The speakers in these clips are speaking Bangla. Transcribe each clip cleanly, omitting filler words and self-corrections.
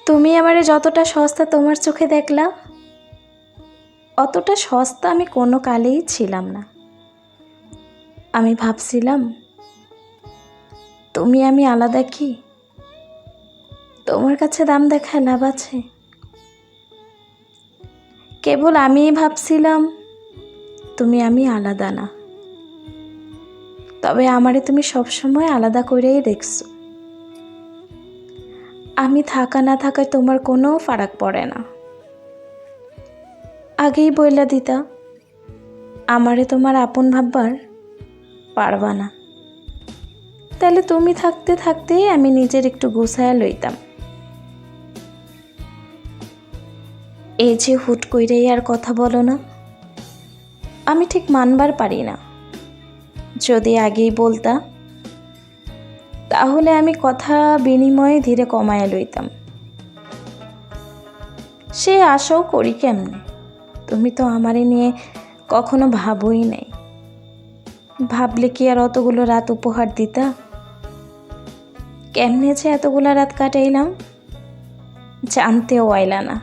তুমি আমারে যতটা সস্তা তোমার চোখে দেখলা, অতটা সস্তা আমি কোনো কালেই ছিলাম না। আমি ভাবছিলাম তুমি আমি আলাদা, কি তোমার কাছে দাম দেখায় লাভ আছে? কেবল আমিই ভাবছিলাম তুমি আমি আলাদা না, তবে আমারে তুমি সবসময় আলাদা করেই দেখছো। আমি থাকা না থাকায় তোমার কোনো ফারাক পড়ে না। আগেই বইলা দিতা আমারে তোমার আপন ভাববার পারবা না, তাহলে তুমি থাকতে থাকতেই আমি নিজের একটু গুছায়া লইতাম। এই যে হুট কইরেই আর কথা বলো না, আমি ঠিক মানবার পারি না। যদি আগেই বলতা তাহলে আমি কথা বিনিময়ে ধীরে কমায়া লইতাম। সে আশাও করি কেমনে, তুমি তো আমারে নিয়ে কখনো ভাবোই নাই। ভাবলে কি আর অতগুলো রাত উপহার দিতা? কেমনে যে এতগুলো রাত কাটাইলাম জানতেও আইলা না,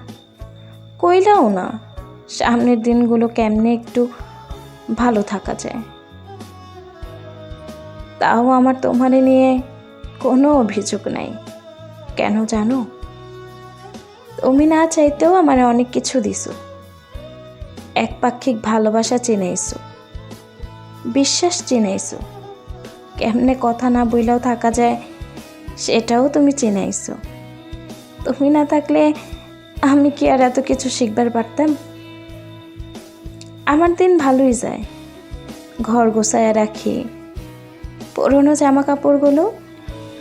কইলাও না সামনের দিনগুলো কেমনে একটু ভালো থাকা যায়। তাও আমার তোমারে নিয়ে কোনো অভিযোগ নাই। কেন জানো? তুমি না চাইতেও আমার অনেক কিছু দিছো। একপাক্ষিক ভালোবাসা চিনাইছো, বিশ্বাস চিনাইছো, কেমনে কথা না বইলেও থাকা যায় সেটাও তুমি চিনাইছো। তুমি না থাকলে আমি কি আর এত কিছু শিখবার পারতাম? আমার দিন ভালোই যায়, ঘর গোছায় রাখি, পুরোনো জামা কাপড়গুলো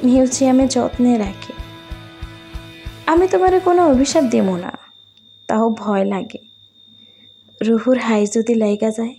মিউজিয়ামে যত্নে রাখি। আমি তোমারে কোনো অভিশাপ দিব না, তাও ভয় লাগে রুহুর হাই যদি লাইগা যায়।